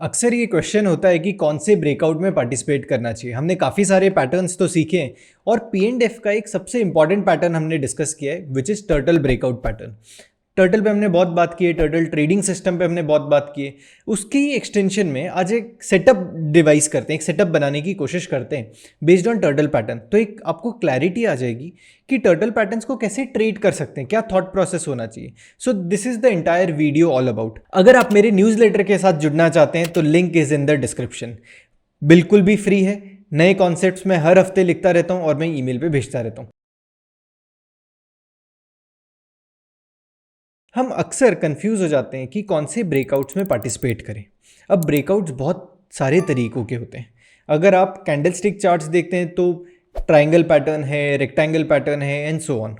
अक्सर ये क्वेश्चन होता है कि कौन से ब्रेकआउट में पार्टिसिपेट करना चाहिए। हमने काफ़ी सारे पैटर्न्स तो सीखे हैं और पी एंड एफ का एक सबसे इंपॉर्टेंट पैटर्न हमने डिस्कस किया है which is turtle breakout pattern. Turtle पे हमने बहुत बात की है, टर्टल ट्रेडिंग सिस्टम पे हमने बहुत बात की है। उसकी एक्सटेंशन में आज एक सेटअप डिवाइस करते हैं, एक सेटअप बनाने की कोशिश करते हैं बेस्ड ऑन टर्टल पैटर्न। तो एक आपको क्लैरिटी आ जाएगी कि टर्टल पैटर्न्स को कैसे ट्रेड कर सकते हैं, क्या थॉट प्रोसेस होना चाहिए। So this is the entire video all about. अगर आप मेरे न्यूज़लेटर के साथ जुड़ना चाहते हैं तो link is in the description. बिल्कुल भी फ्री है। नए कॉन्सेप्ट्स मैं हर हफ्ते लिखता रहता हूँ और मैं ईमेल पे भेजता रहता हूँ। हम अक्सर कंफ्यूज हो जाते हैं कि कौन से ब्रेकआउट्स में पार्टिसिपेट करें। अब ब्रेकआउट्स बहुत सारे तरीकों के होते हैं। अगर आप कैंडलस्टिक चार्ट्स देखते हैं तो ट्रायंगल पैटर्न है, रेक्टेंगल पैटर्न है and so on.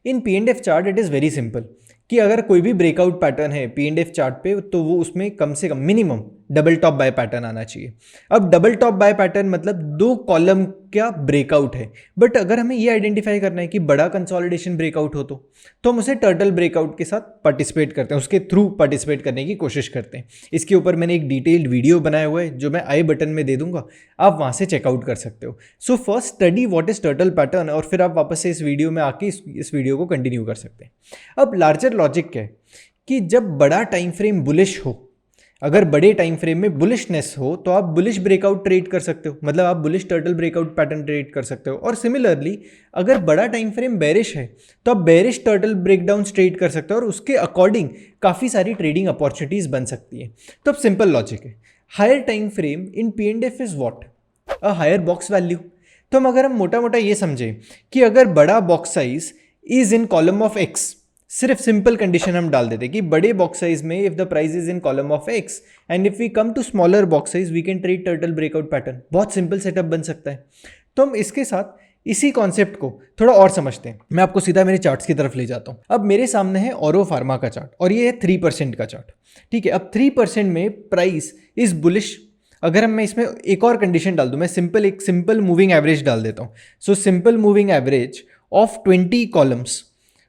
In P and F chart it is very simple कि अगर कोई भी ब्रेकआउट पैटर्न है पी एंड एफ चार्ट पे तो वो उसमें कम से कम minimum double top buy pattern आना चाहिए। अब डबल टॉप बाय पैटर्न मतलब दो कॉलम का ब्रेकआउट है। बट अगर हमें ये आइडेंटिफाई करना है कि बड़ा कंसोलिडेशन ब्रेकआउट हो तो हम उसे टर्टल ब्रेकआउट के साथ पार्टिसिपेट करते हैं, उसके थ्रू पार्टिसिपेट करने की कोशिश करते हैं। इसके ऊपर मैंने एक डिटेल्ड वीडियो बनाया हुआ है जो मैं आई बटन में दे दूंगा, आप वहाँ से चेकआउट कर सकते हो। So first study what is turtle pattern और फिर आप वापस से इस वीडियो में आके इस वीडियो को कंटिन्यू कर सकते हैं। अब लार्जर लॉजिक क्या है कि जब बड़ा टाइम फ्रेम बुलिश हो, अगर बड़े टाइम फ्रेम में बुलिशनेस हो तो आप बुलिश ब्रेकआउट ट्रेड कर सकते हो, मतलब आप bullish turtle breakout pattern trade कर सकते हो। और सिमिलरली अगर बड़ा टाइम फ्रेम बेरिश है तो आप बेरिश टर्टल ब्रेकडाउन ट्रेड कर सकते हो और उसके अकॉर्डिंग काफ़ी सारी ट्रेडिंग अपॉर्चुनिटीज़ बन सकती है। तो अब सिंपल लॉजिक है, higher time frame in P and F is what a higher box value. तो अगर हम मोटा मोटा ये समझें कि अगर बड़ा box size is in column of X, सिर्फ सिंपल कंडीशन हम डाल देते कि बड़े बॉक्स साइज में if the price is in column of X and if we come to smaller box size we can trade turtle breakout pattern. बहुत simple setup बन सकता है। तो हम इसके साथ इसी कॉन्सेप्ट को थोड़ा और समझते हैं। मैं आपको सीधा मेरे चार्ट्स की तरफ ले जाता हूं। अब मेरे सामने है ऑरो फार्मा का चार्ट और ये है 3% का चार्ट। ठीक है, अब 3% में प्राइस इज बुलिश। अगर मैं इसमें एक और कंडीशन डाल दूं, मैं एक सिंपल मूविंग एवरेज डाल देता हूं। So simple moving average of 20 columns,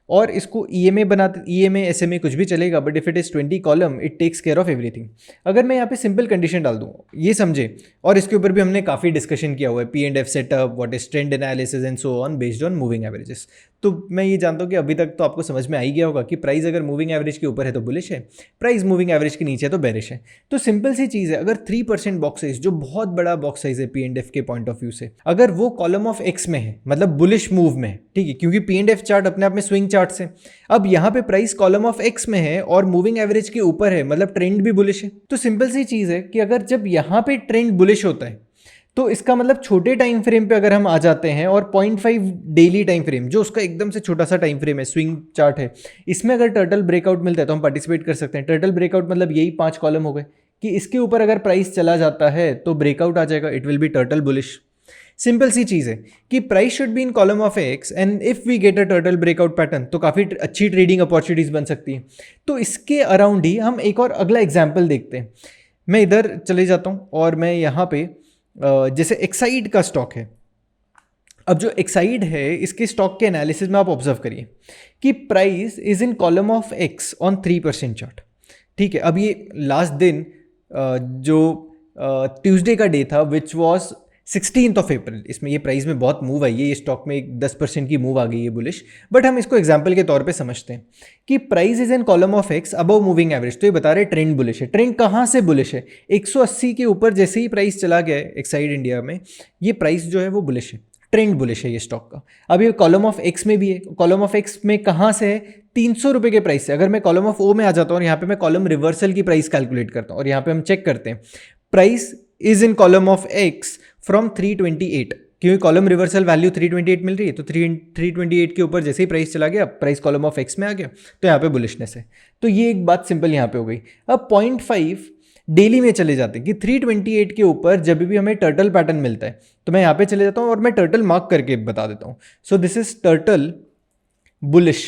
और इसको EMA बनाते, EMA SMA कुछ भी चलेगा, but if it is 20 column it takes care of everything. अगर मैं यहाँ पे सिंपल कंडीशन डाल दूँ, ये समझे, और इसके ऊपर भी हमने काफ़ी डिस्कशन किया हुआ है, P and F setup, what is trend analysis and so on based on moving averages. तो मैं ये जानता हूँ कि अभी तक तो आपको समझ में आ ही गया होगा कि प्राइस अगर मूविंग एवरेज के ऊपर है तो बुलिश है, प्राइस मूविंग एवरेज के नीचे है तो बेरिश है। तो सिंपल सी चीज़ है, अगर 3% बॉक्स साइज जो बहुत बड़ा बॉक्स साइज है पी एंड एफ के पॉइंट ऑफ व्यू से, अगर वो कॉलम ऑफ एक्स में है मतलब बुलिश मूव में, ठीक है, क्योंकि पी एंड एफ चार्ट अपने आप में स्विंग चार्ट है। अब यहाँ पे प्राइस कॉलम ऑफ एक्स में है और मूविंग एवरेज के ऊपर है, मतलब ट्रेंड भी बुलिश है। तो सिंपल सी चीज़ है कि अगर जब यहाँ पे ट्रेंड बुलिश होता है तो इसका मतलब छोटे टाइम फ्रेम पे अगर हम आ जाते हैं और 0.5 डेली टाइम फ्रेम जो उसका एकदम से छोटा सा टाइम फ्रेम है, स्विंग चार्ट है, इसमें अगर टर्टल ब्रेकआउट मिलता है तो हम पार्टिसिपेट कर सकते हैं। टर्टल ब्रेकआउट मतलब यही 5 कॉलम हो गए कि इसके ऊपर अगर प्राइस चला जाता है तो ब्रेकआउट आ जाएगा, it will be turtle bullish. Simple सी चीज़ है कि price should be in column of X and if we get a turtle breakout pattern तो काफ़ी अच्छी ट्रेडिंग अपॉर्चुनिटीज़ बन सकती है। तो इसके अराउंड ही हम एक और अगला एग्जाम्पल देखते हैं। मैं इधर चले जाता हूँ और मैं यहाँ पे जैसे एक्साइड का स्टॉक है। अब जो एक्साइड है इसके स्टॉक के एनालिसिस में आप ऑब्जर्व करिए कि price is in column of x on 3% chart. ठीक है, अब ये लास्ट दिन जो ट्यूसडे का डे था which was 16th of April, इसमें ये प्राइस में बहुत मूव आई है, ये स्टॉक में एक 10% की मूव आ गई है बुलिश। बट हम इसको एग्जांपल के तौर पे समझते हैं कि price is in column of X above moving average. तो ये बता रहे ट्रेंड बुलिश है। ट्रेंड कहाँ से बुलिश है? 180 के ऊपर जैसे ही प्राइस चला गया है एक्साइड इंडिया में, ये प्राइस जो है वो बुलिश है, ट्रेंड बुलिश है ये स्टॉक का। अब ये कॉलम ऑफ एक्स में भी है। कॉलम ऑफ एक्स में कहाँ से है? 300 रुपये के प्राइस से। अगर मैं कॉलम ऑफ ओ में आ जाता हूँ और यहाँ पे मैं कॉलम रिवर्सल की प्राइस कैलकुलेट करता हूँ और यहाँ पे हम चेक करते हैं price is in column of x from 328, क्योंकि कॉलम रिवर्सल वैल्यू 328 मिल रही है, तो 328 के ऊपर जैसे ही प्राइस चला गया, प्राइस कॉलम ऑफ एक्स में आ गया, तो यहाँ पे बुलिशनेस है। तो ये एक बात सिंपल यहाँ पे हो गई। अब 0.5 डेली में चले जाते हैं कि 328 के ऊपर जब भी हमें टर्टल पैटर्न मिलता है तो मैं यहाँ पे चले जाता हूँ और मैं टर्टल मार्क करके बता देता हूँ। So this is turtle bullish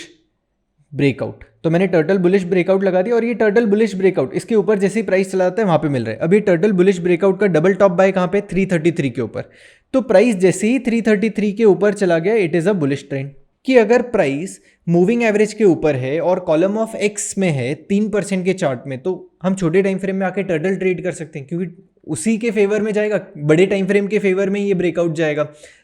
breakout. तो मैंने टर्टल बुलिश ब्रेकआउट लगा दिया और ये टर्टल बुलिश ब्रेकआउट इसके ऊपर जैसे ही प्राइस चला जाता है वहाँ पे मिल रहा है। अब ये टर्टल बुलिश ब्रेकआउट का डबल टॉप बाय कहाँ पे? 333 के ऊपर। तो प्राइस जैसे ही 333 के ऊपर चला गया, it is a bullish trend. कि अगर प्राइस मूविंग एवरेज के ऊपर है और कॉलम ऑफ एक्स में है 3% के चार्ट में, तो हम छोटे टाइम फ्रेम में आके टर्टल ट्रेड कर सकते हैं, क्योंकि उसी के फेवर में जाएगा, बड़े टाइम फ्रेम के फेवर में ये ब्रेकआउट जाएगा।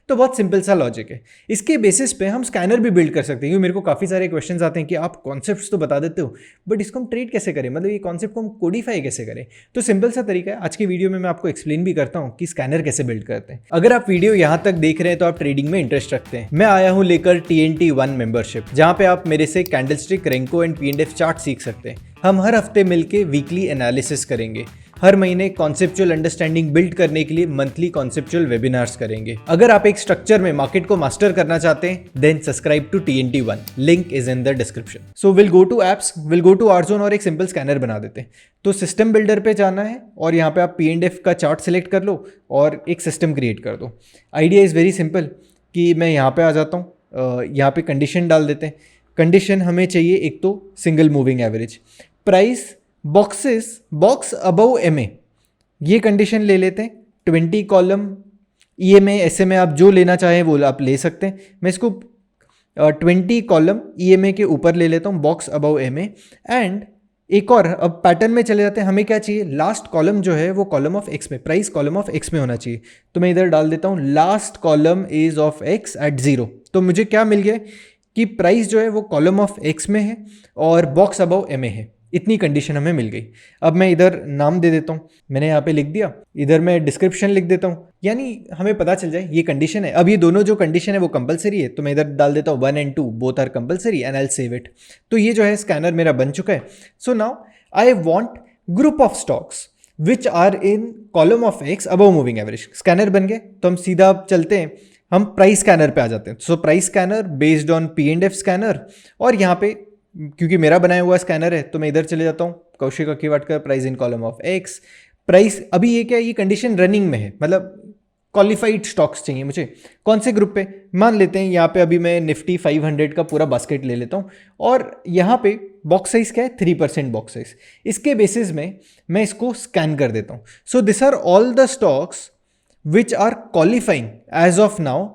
तो बहुत सिंपल सा लॉजिक है। इसके बेसिस पे हम स्कैनर भी बिल्ड कर सकते हैं, क्योंकि मेरे को काफ़ी सारे क्वेश्चंस आते हैं कि आप कॉन्सेप्ट्स तो बता देते हो, बट इसको हम ट्रेड कैसे करें, मतलब ये कॉन्सेप्ट को हम कोडिफाई कैसे करें। तो सिंपल सा तरीका है, आज की वीडियो में मैं आपको एक्सप्लेन भी करता हूँ कि स्कैनर कैसे बिल्ड करते हैं। अगर आप वीडियो यहाँ तक देख रहे हैं तो आप ट्रेडिंग में इंटरेस्ट रखते हैं। मैं आया हूँ लेकर TNT1 मेंबरशिप, जहाँ पे आप मेरे से candlestick, Renko and P&F chart सीख सकते हैं। हम हर हफ्ते मिलके वीकली एनालिसिस करेंगे, हर महीने कॉन्सेप्चुअल अंडरस्टैंडिंग बिल्ड करने के लिए मंथली कॉन्सेप्चुअल वेबिनार्स करेंगे। अगर आप एक स्ट्रक्चर में मार्केट को मास्टर करना चाहते हैं, then subscribe to TNT1, link is in the description. So will go to apps, will go to आर्जोन और एक सिंपल स्कैनर बना देते हैं। तो सिस्टम बिल्डर पे जाना है और यहाँ पे आप P&F का चार्ट सिलेक्ट कर लो और एक सिस्टम क्रिएट कर दो। आइडिया इज़ वेरी सिंपल कि मैं यहाँ पे आ जाता हूँ, यहाँ पे कंडीशन डाल देते हैं। कंडीशन हमें चाहिए एक तो single moving average, price box above MA, ये कंडीशन ले लेते हैं। 20 कॉलम EMA SMA आप जो लेना चाहें वो आप ले सकते हैं। मैं इसको 20 कॉलम EMA के ऊपर ले लेता हूँ, बॉक्स अबव MA। एंड एक और, अब पैटर्न में चले जाते हैं, हमें क्या चाहिए, लास्ट कॉलम जो है वो कॉलम ऑफ एक्स में, प्राइस कॉलम ऑफ एक्स में होना चाहिए। तो मैं इधर डाल देता हूँ last column is of X at 0। तो मुझे क्या मिल गया कि प्राइस जो है वो कॉलम ऑफ एक्स में है और बॉक्स अबव MA है। इतनी कंडीशन हमें मिल गई। अब मैं इधर नाम दे देता हूँ, मैंने यहाँ पे लिख दिया, इधर मैं डिस्क्रिप्शन लिख देता हूँ, यानी हमें पता चल जाए ये कंडीशन है। अब ये दोनों जो कंडीशन है वो कंपलसरी है, तो मैं इधर डाल देता हूँ 1 and 2 both are compulsory and I will save it. तो ये जो है स्कैनर मेरा बन चुका है। So now I want group of stocks which are in column of X above moving average. Scanner बन गए, तो हम सीधा चलते हैं, हम प्राइस स्कैनर पे आ जाते हैं। So price scanner based on P&F scanner, और यहाँ पे क्योंकि मेरा बनाया हुआ स्कैनर है तो मैं इधर चले जाता हूँ, Kaushik Akiwatkar, price in column of X. Price अभी ये क्या है, ये कंडीशन रनिंग में है, मतलब क्वालिफाइड स्टॉक्स चाहिए मुझे। कौन से ग्रुप पे, मान लेते हैं यहाँ पे अभी मैं निफ्टी 500 का पूरा बास्केट ले लेता हूँ, और यहाँ पे बॉक्स साइज क्या है, 3% बॉक्स साइज। इसके बेसिस में मैं इसको स्कैन कर देता हूँ। So this are all the stocks which are qualifying as of now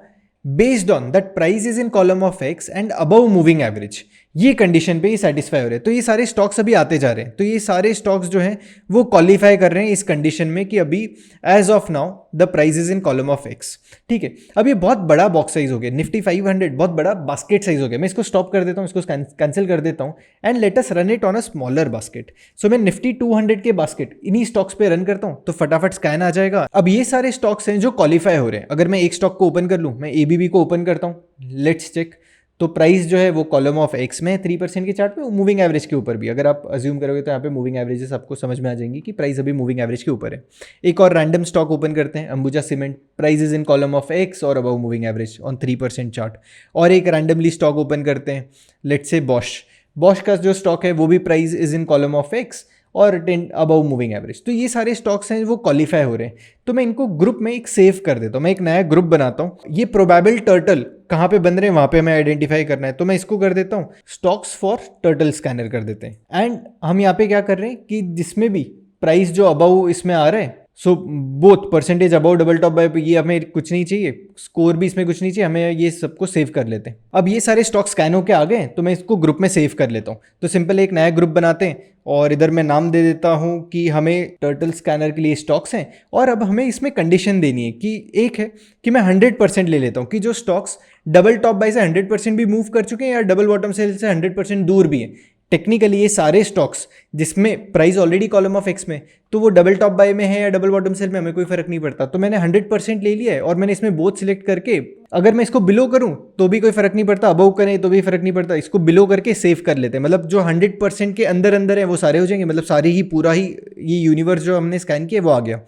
based on that price is in column of X and above moving average. ये कंडीशन पे ये सेटिस्फाई हो रहे हैं। तो ये सारे स्टॉक्स अभी आते जा रहे हैं, तो ये सारे स्टॉक्स जो हैं वो क्वालिफाई कर रहे हैं इस कंडीशन में कि अभी as of now the price is in column of X. ठीक है, अब ये बहुत बड़ा बॉक्स साइज हो गया, निफ्टी 500 बहुत बड़ा बास्केट साइज हो गया। मैं इसको स्टॉप कर देता हूँ, इसको कैंसिल कर देता हूँ and let us run it on a smaller basket. So मैं निफ्टी 200 के बास्केट इन्हीं स्टॉक्स पे रन करता हूँ, तो फटाफट स्कैन आ जाएगा। अब ये सारे स्टॉक्स हैं जो क्वालिफाई हो रहे हैं। अगर मैं एक स्टॉक को ओपन कर लूँ, मैं ABB को ओपन करता हूँ, लेट्स चेक। तो प्राइस जो है वो कॉलम ऑफ एक्स में 3% के चार्ट पे, मूविंग एवरेज के ऊपर भी। अगर आप अज्यूम करोगे तो यहाँ पे मूविंग एवरेजेस आपको समझ में आ जाएंगी कि प्राइस अभी मूविंग एवरेज के ऊपर है। एक और रैंडम स्टॉक ओपन करते हैं, Ambuja cement, price is in column of X और above moving average on 3% chart. और एक रैंडमली स्टॉक ओपन करते हैं, लेट्स से बॉश का जो स्टॉक है वो भी price is in column of X और 10 अबव मूविंग एवरेज। तो ये सारे स्टॉक्स हैं वो क्वालिफाई हो रहे हैं। तो मैं इनको ग्रुप में एक सेव कर देता हूँ, मैं एक नया ग्रुप बनाता हूँ। ये प्रोबेबल टर्टल कहाँ पे बन रहे हैं वहाँ पे हमें आइडेंटिफाई करना है, तो मैं इसको कर देता हूँ स्टॉक्स फॉर टर्टल स्कैनर कर देते हैं। एंड हम यहाँ पे क्या कर रहे हैं कि जिसमें भी प्राइस जो अबव इसमें आ रहा है, so both percentage above double top buy, ये हमें कुछ नहीं चाहिए, स्कोर भी इसमें कुछ नहीं चाहिए, हमें ये सबको सेव कर लेते हैं। अब ये सारे स्टॉक स्कैन होके आ गए, तो मैं इसको ग्रुप में सेव कर लेता हूँ। तो सिंपल एक नया ग्रुप बनाते हैं और इधर मैं नाम दे देता हूँ कि हमें टर्टल स्कैनर के लिए स्टॉक्स हैं, और अब हमें इसमें कंडीशन देनी है कि एक है कि मैं 100% ले लेता हूँ कि जो स्टॉक्स डबल टॉप बाय से 100% भी मूव कर चुके हैं या डबल बॉटम सेल से 100% दूर भी हैं। टेक्निकली ये सारे स्टॉक्स जिसमें price already column of X में, तो वो डबल टॉप बाय में है या डबल बॉटम सेल में हमें कोई फर्क नहीं पड़ता। तो मैंने 100% ले लिया है और मैंने इसमें बोथ सिलेक्ट करके, अगर मैं इसको बिलो करूं तो भी कोई फर्क नहीं पड़ता, अबव करें तो भी फर्क नहीं पड़ता, इसको बिलो करके सेव कर लेते हैं। मतलब जो 100% के अंदर अंदर है वो सारे हो जाएंगे, मतलब सारे ही पूरा ही ये यूनिवर्स जो हमने स्कैन किया वो आ गया।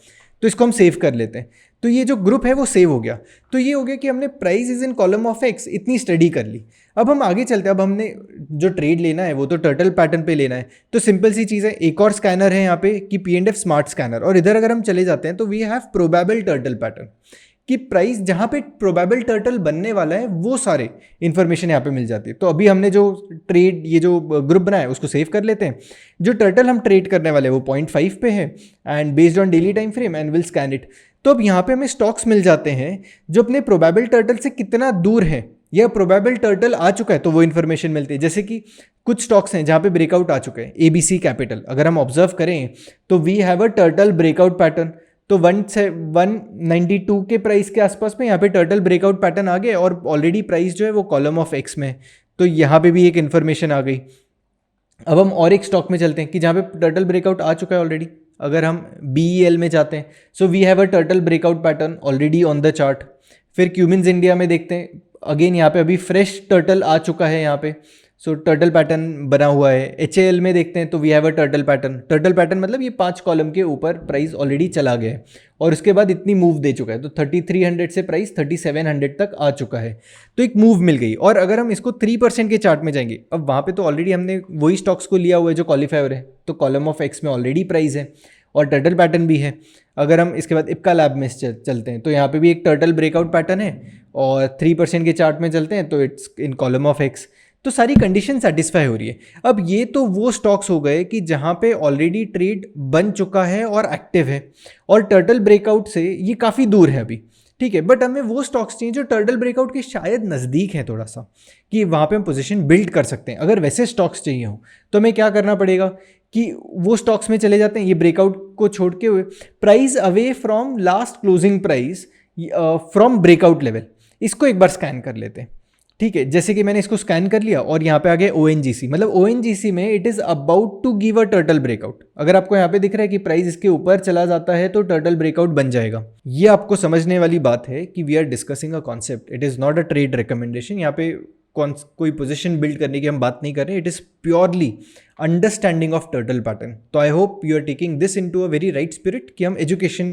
तो इसको हम सेव कर लेते हैं। तो ये जो ग्रुप है वो सेव हो गया। तो ये हो गया कि हमने price is in column of x इतनी स्टडी कर ली। अब हम आगे चलते हैं। अब हमने जो ट्रेड लेना है वो तो टर्टल पैटर्न पे लेना है, तो सिंपल सी चीज़ है, एक और स्कैनर है यहाँ पे कि P&F स्मार्ट स्कैनर, और इधर अगर हम चले जाते हैं तो we have probable turtle pattern कि प्राइस जहाँ पे प्रोबेबल टर्टल बनने वाला है वो सारे इन्फॉर्मेशन यहाँ पे मिल जाती है। तो अभी हमने जो ट्रेड, ये जो ग्रुप बनाया है उसको सेव कर लेते हैं। जो टर्टल हम ट्रेड करने वाले हैं वो 0.5 पे है and based on daily time frame and will scan it. तो अब यहाँ पे हमें स्टॉक्स मिल जाते हैं जो अपने प्रोबेबल टर्टल से कितना दूर है या प्रोबेबल टर्टल आ चुका है तो वो इन्फॉर्मेशन मिलती है। जैसे कि कुछ स्टॉक्स हैं जहाँ पे ब्रेकआउट आ चुके हैं, ABC कैपिटल अगर हम ऑब्जर्व करें तो we have a turtle breakout pattern. तो 192 के प्राइस के आसपास में यहाँ पे टर्टल ब्रेकआउट पैटर्न आ गए और ऑलरेडी प्राइस जो है वो कॉलम ऑफ एक्स में है, तो यहाँ पे भी एक इन्फॉर्मेशन आ गई। अब हम और एक स्टॉक में चलते हैं कि जहाँ पे टर्टल ब्रेकआउट आ चुका है ऑलरेडी। अगर हम BEL में जाते हैं, so we have a turtle breakout pattern already on the chart. फिर क्यूमिंस इंडिया में देखते हैं, अगेन यहाँ पे अभी फ्रेश टर्टल आ चुका है यहाँ पे, सो टर्टल पैटर्न बना हुआ है। HAL में देखते हैं तो we have a turtle pattern. Turtle pattern मतलब ये 5 कॉलम के ऊपर प्राइस ऑलरेडी चला गया है और उसके बाद इतनी मूव दे चुका है, तो 3300 से प्राइस 3700 तक आ चुका है, तो एक मूव मिल गई। और अगर हम इसको 3% के चार्ट में जाएंगे, अब वहाँ पे तो ऑलरेडी हमने वही स्टॉक्स को लिया हुआ है जो क्वालिफायर है, तो कॉलम ऑफ एक्स में ऑलरेडी प्राइस है और टर्टल पैटर्न भी है। अगर हम इसके बाद इप्का लैब में चलते हैं तो यहाँ पे भी एक टर्टल ब्रेकआउट पैटर्न है और 3% के चार्ट में चलते हैं तो it's in column of x. तो सारी कंडीशन सेटिस्फाई हो रही है। अब ये तो वो स्टॉक्स हो गए कि जहाँ पे ऑलरेडी ट्रेड बन चुका है और एक्टिव है और टर्टल ब्रेकआउट से ये काफ़ी दूर है अभी, ठीक है। बट हमें वो स्टॉक्स चाहिए जो टर्टल ब्रेकआउट के शायद नज़दीक है थोड़ा सा, कि वहाँ पे हम पोजीशन बिल्ड कर सकते हैं। अगर वैसे स्टॉक्स चाहिए हो तो हमें क्या करना पड़ेगा कि वो स्टॉक्स में चले जाते हैं, ये ब्रेकआउट को छोड़ के हुए price away from last closing price from breakout level, इसको एक बार स्कैन कर लेते हैं, ठीक है। जैसे कि मैंने इसको स्कैन कर लिया और यहाँ पे आ गया ONGC, मतलब ONGC में it is about to give a turtle breakout. अगर आपको यहाँ पे दिख रहा है कि प्राइस इसके ऊपर चला जाता है तो टर्टल ब्रेकआउट बन जाएगा। ये आपको समझने वाली बात है कि we are discussing a concept, it is not a trade recommendation. यहाँ पे कोई पोजीशन बिल्ड करने की हम बात नहीं कर रहे, it is purely understanding of turtle pattern. तो I hope you are taking this into a very right spirit कि हम एजुकेशन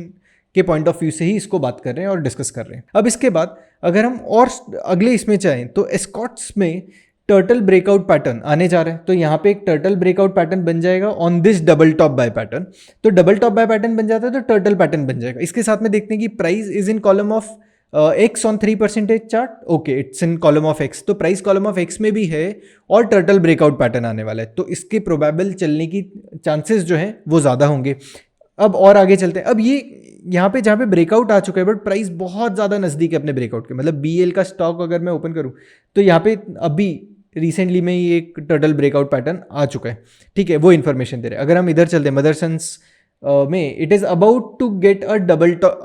के पॉइंट ऑफ व्यू से ही इसको बात कर रहे हैं और डिस्कस कर रहे हैं। अब इसके बाद अगर हम और अगले इसमें चाहें तो एस्कॉट्स में टर्टल ब्रेकआउट पैटर्न आने जा रहे हैं, तो यहाँ पे एक टर्टल ब्रेकआउट पैटर्न बन जाएगा on this double top buy pattern. तो डबल टॉप बाय पैटर्न बन जाता है तो टर्टल पैटर्न बन जाएगा। इसके साथ में देखते हैं कि price is in column of x on 3% chart, okay it's in column of x, तो प्राइस कॉलम ऑफ एक्स में भी है और टर्टल ब्रेकआउट पैटर्न आने वाला है, तो इसके प्रोबेबल चलने की चांसेस जो है वो ज़्यादा होंगे। अब और आगे चलते हैं। अब ये यहाँ पे जहाँ पे ब्रेकआउट आ चुका है बट प्राइस बहुत ज़्यादा नज़दीक है अपने ब्रेकआउट के, मतलब BEL का स्टॉक अगर मैं ओपन करूँ तो यहाँ पे अभी रिसेंटली में ही एक टर्टल ब्रेकआउट पैटर्न आ चुका है, ठीक है, वो इन्फॉर्मेशन दे रहे हैं। अगर हम इधर चलते हैं मदरसन्स में, it is about to get a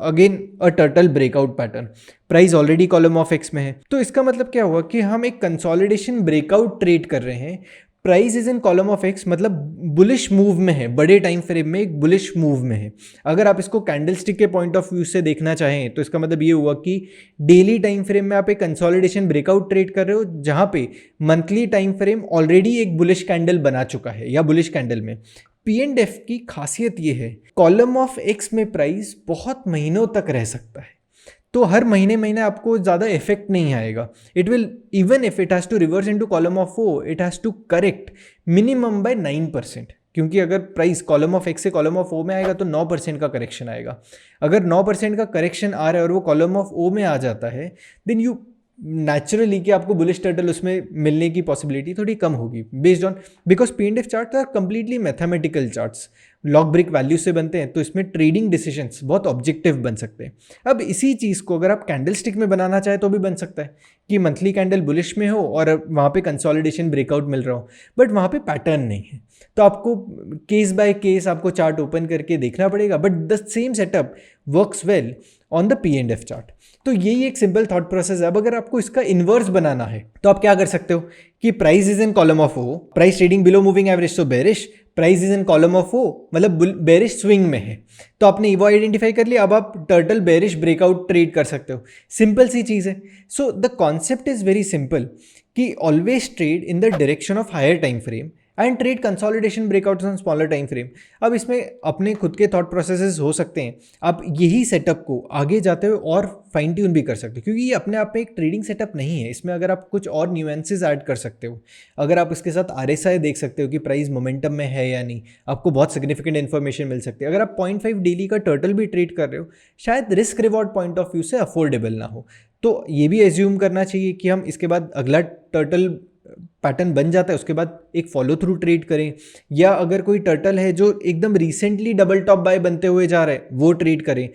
again a turtle breakout pattern, price already column of X में है। तो इसका मतलब क्या हुआ कि हम एक कंसोलिडेशन ब्रेकआउट ट्रेड कर रहे हैं, price is in column of x, मतलब बुलिश मूव में है, बड़े टाइम फ्रेम में एक बुलिश मूव में है। अगर आप इसको कैंडलस्टिक के पॉइंट ऑफ व्यू से देखना चाहें तो इसका मतलब ये हुआ कि डेली टाइम फ्रेम में आप एक कंसोलिडेशन ब्रेकआउट ट्रेड कर रहे हो जहां पे मंथली टाइम फ्रेम ऑलरेडी एक बुलिश कैंडल बना चुका है या बुलिश कैंडल में। P&F की खासियत ये है, कॉलम ऑफ एक्स में प्राइस बहुत महीनों तक रह सकता है, तो हर महीने आपको ज़्यादा इफेक्ट नहीं आएगा। It will even if it has to reverse into column of O, it has to correct minimum by 9%, क्योंकि अगर प्राइस कॉलम ऑफ एक्स से कॉलम ऑफ ओ में आएगा तो 9% का करेक्शन आएगा। अगर 9% का करेक्शन आ रहा है और वो कॉलम ऑफ ओ में आ जाता है देन यू नेचुरली कि आपको बुलिश टर्टल उसमें मिलने की पॉसिबिलिटी थोड़ी कम होगी, based on because P&F charts are completely mathematical charts, log brick value से बनते हैं, तो इसमें ट्रेडिंग डिसीजंस बहुत ऑब्जेक्टिव बन सकते हैं। अब इसी चीज़ को अगर आप कैंडल स्टिक में बनाना चाहे तो भी बन सकता है कि मंथली कैंडल बुलिश में हो और वहाँ पे कंसोलिडेशन ब्रेकआउट मिल रहा हो, बट वहाँ पे पैटर्न नहीं है, तो आपको केस बाय केस आपको चार्ट ओपन करके देखना पड़ेगा। But the same setup works well on the P&F chart. तो यही एक सिंपल थॉट प्रोसेस है। अब अगर आपको इसका इन्वर्स बनाना है तो आप क्या कर सकते हो कि price is in column of O, price trading below moving average, तो bearish, price is in column of O मतलब बेरिश स्विंग में है, तो आपने वो आइडेंटिफाई कर लिया। अब आप टर्टल बेरिश ब्रेकआउट ट्रेड कर सकते हो, सिंपल सी चीज़ है। So the concept is very simple कि always trade in the direction of higher time frame and trade consolidation breakouts on smaller time frame. अब इसमें अपने खुद के थॉट प्रोसेसेस हो सकते हैं, आप यही सेटअप को आगे जाते हुए और फाइन ट्यून भी कर सकते हो, क्योंकि ये अपने आप में एक ट्रेडिंग सेटअप नहीं है। इसमें अगर आप कुछ और न्यूएंसेस ऐड कर सकते हो, अगर आप इसके साथ RSI देख सकते हो कि प्राइस मोमेंटम में है या नहीं, आपको बहुत सिग्निफिकेंट इन्फॉर्मेशन मिल सकती है। अगर आप 0.5 डेली का टर्टल भी ट्रेड कर रहे हो, शायद risk reward point of view से अफोर्डेबल ना हो, तो ये भी एज्यूम करना चाहिए कि हम इसके बाद अगला टर्टल पैटर्न बन जाता है उसके बाद एक फॉलो थ्रू ट्रेड करें, या अगर कोई टर्टल है जो एकदम रिसेंटली डबल टॉप बाय बनते हुए जा रहा है वो ट्रेड करें,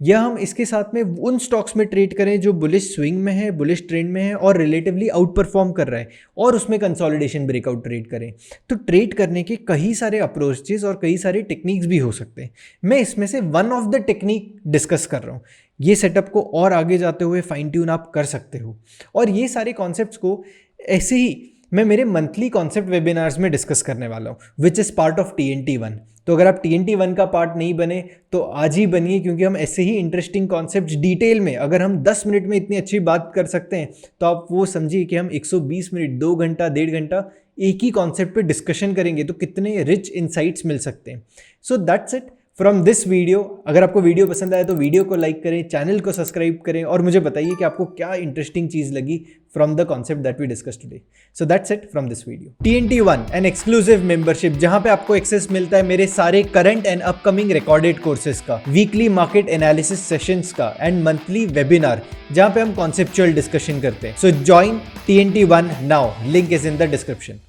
या हम इसके साथ में उन स्टॉक्स में ट्रेड करें जो बुलिश स्विंग में है, बुलिश ट्रेंड में है और रिलेटिवली आउट परफॉर्म कर रहा है, और उसमें कंसोलिडेशन ब्रेकआउट ट्रेड करें। तो ट्रेड करने के कई सारे अप्रोचेस और कई सारे टेक्निक्स भी हो सकते हैं। मैं इसमें से one of the technique discuss कर रहा हूँ। ये सेटअप को और आगे जाते हुए फाइन ट्यून आप कर सकते हो, और ये सारे कॉन्सेप्ट्स को ऐसे ही मैं मेरे मंथली कॉन्सेप्ट वेबिनार्स में डिस्कस करने वाला हूँ, which is part of TNT1। तो अगर आप TNT1 का पार्ट नहीं बने तो आज ही बनिए, क्योंकि हम ऐसे ही इंटरेस्टिंग कॉन्सेप्ट्स डिटेल में, अगर हम 10 मिनट में इतनी अच्छी बात कर सकते हैं तो आप वो समझिए कि हम 120 मिनट, 2 घंटा, 1.5 घंटा एक ही कॉन्सेप्ट पे डिस्कशन करेंगे तो कितने रिच इनसाइट्स मिल सकते हैं। सो that's it from this video. अगर आपको वीडियो पसंद आया तो वीडियो को लाइक करें, चैनल को सब्सक्राइब करें, और मुझे बताइए कि आपको क्या इंटरेस्टिंग चीज़ लगी from the concept that we discuss today. So that's it from this video. TNT1 an exclusive membership, जहां पे आपको एक्सेस मिलता है मेरे सारे current and upcoming recorded courses का, वीकली मार्केट एनालिसिस सेशंस का एंड मंथली वेबिनार जहां पे हम कॉन्सेप्चुअल डिस्कशन करते हैं। So join TNT1 now, link is in the description.